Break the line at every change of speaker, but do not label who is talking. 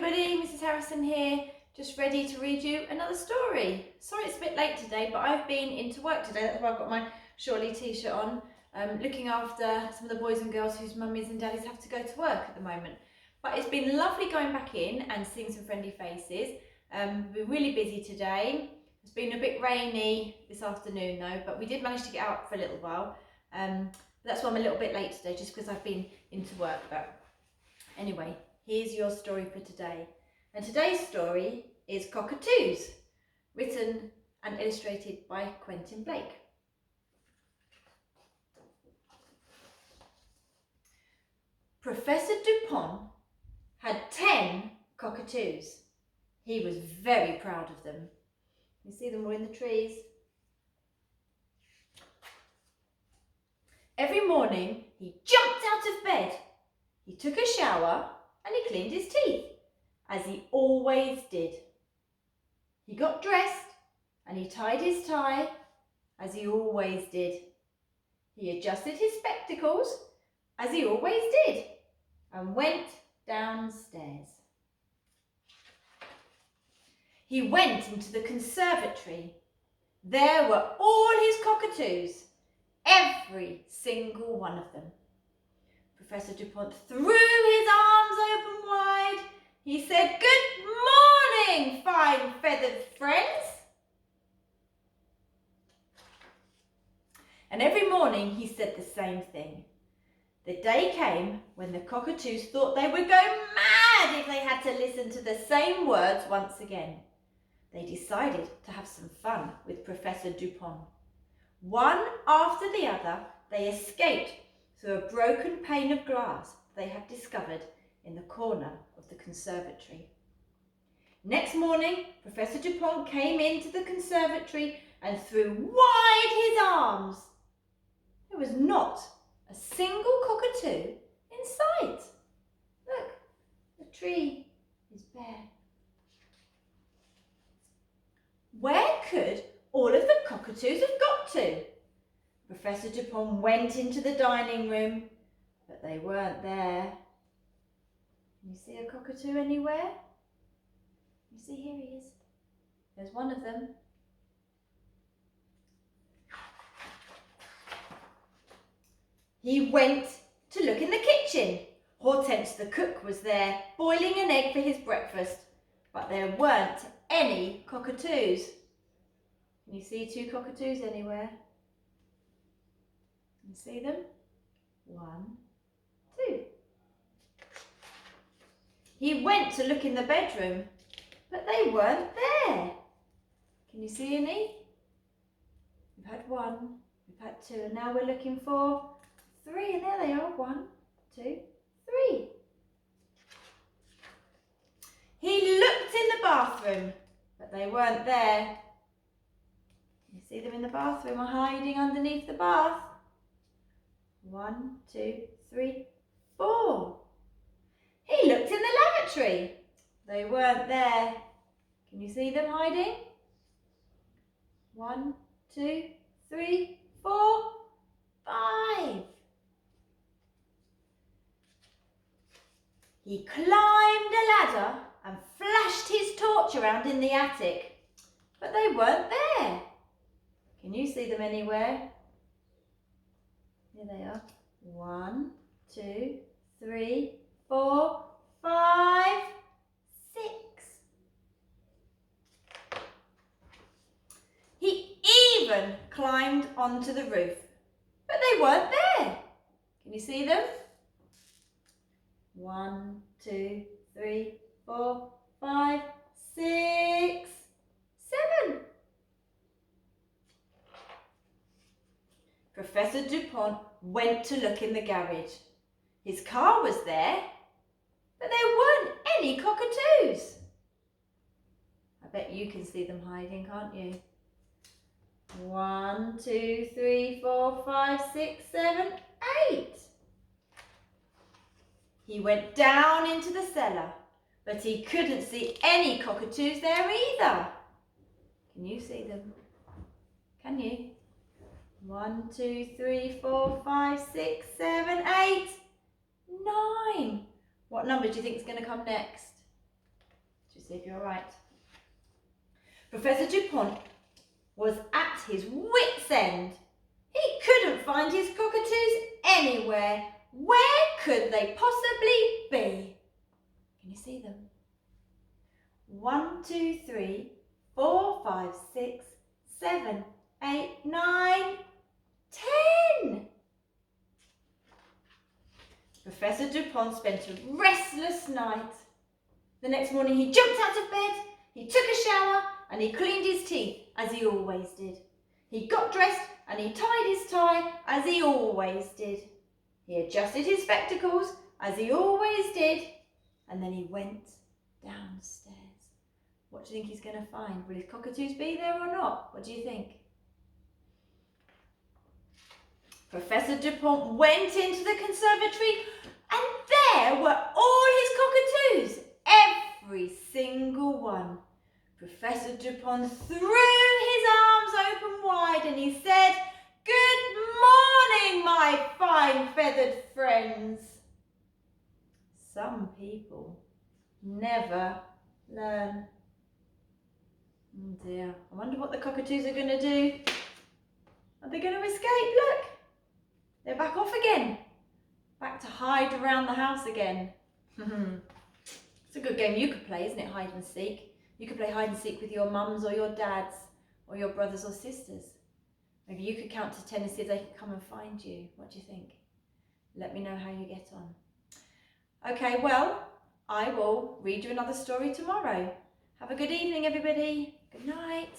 everybody, Mrs. Harrison here, just ready to read you another story. Sorry it's a bit late today, but I've been into work today, that's why I've got my Shorty t-shirt on, looking after some of the boys and girls whose mummies and daddies have to go to work at the moment. But it's been lovely going back in and seeing some friendly faces. We're really busy today. It's been a bit rainy this afternoon though, but we did manage to get out for a little while. That's why I'm a little bit late today, just because I've been into work. But anyway, here's your story for today. And today's story is Cockatoos, written and illustrated by Quentin Blake. Professor Dupont had 10 cockatoos. He was very proud of them. You see them all in the trees. Every morning he jumped out of bed, he took a shower and he cleaned his teeth, as he always did. He got dressed and he tied his tie, as he always did. He adjusted his spectacles, as he always did, and went downstairs. He went into the conservatory. There were all his cockatoos, every single one of them. Professor Dupont threw his arms open wide. He said, "Good morning, fine feathered friends." And every morning he said the same thing. The day came when the cockatoos thought they would go mad if they had to listen to the same words once again. They decided to have some fun with Professor Dupont. One after the other, they escaped through a broken pane of glass they had discovered in the corner of the conservatory. Next morning, Professor Dupont came into the conservatory and threw wide his arms. There was not a single cockatoo in sight. Look, the tree is bare. Where could all of the cockatoos have got to? Professor Dupont went into the dining room, but they weren't there. Can you see a cockatoo anywhere? You see, here he is. There's one of them. He went to look in the kitchen. Hortense the cook was there, boiling an egg for his breakfast, but there weren't any cockatoos. Can you see two cockatoos anywhere? Can you see them? 1, 2. He went to look in the bedroom, but they weren't there. Can you see any? We've had 1, we've had 2, and now we're looking for 3, and there they are. 1, 2, 3. He looked in the bathroom, but they weren't there. Can you see them in the bathroom or hiding underneath the bath? 1, 2, 3, 4. He looked in the lavatory. They weren't there. Can you see them hiding? 1, 2, 3, 4, 5. He climbed a ladder and flashed his torch around in the attic, but they weren't there. Can you see them anywhere? Here they are. 1, 2, 3, 4, 5, 6. He even climbed onto the roof, but they weren't there. Can you see them? 1, 2, 3, 4, 5, 6, 7. Professor Dupont went to look in the garage. His car was there, but there weren't any cockatoos. I bet you can see them hiding, can't you? 1, 2, 3, 4, 5, 6, 7, 8. He went down into the cellar, but he couldn't see any cockatoos there either. Can you see them? Can you? 1, 2, 3, 4, 5, 6, 7, 8, 9. What number do you think is going to come next? Just see if you're right. Professor Dupont was at his wit's end. He couldn't find his cockatoos anywhere. Where could they possibly be? Can you see them? 1, 2, 3, 4, 5, 6, 7, 8, 9, 10. Professor Dupont spent a restless night. The next morning he jumped out of bed, he took a shower and he cleaned his teeth as he always did. He got dressed and he tied his tie as he always did. He adjusted his spectacles as he always did, and then he went downstairs. What do you think he's going to find? Will his cockatoos be there or not? What do you think? Professor Dupont went into the conservatory and there were all his cockatoos, every single one. Professor Dupont threw his arms open wide and he said, "Good morning, my fine feathered friends." Some people never learn. Oh dear, I wonder what the cockatoos are going to do. Are they going to escape? Look, they're back off again. Back to hide around the house again. It's a good game you could play, isn't it? Hide and seek. You could play hide and seek with your mums or your dads or your brothers or sisters. Maybe you could count to 10 and see if they can come and find you. What do you think? Let me know how you get on. Okay, well, I will read you another story tomorrow. Have a good evening, everybody. Good night.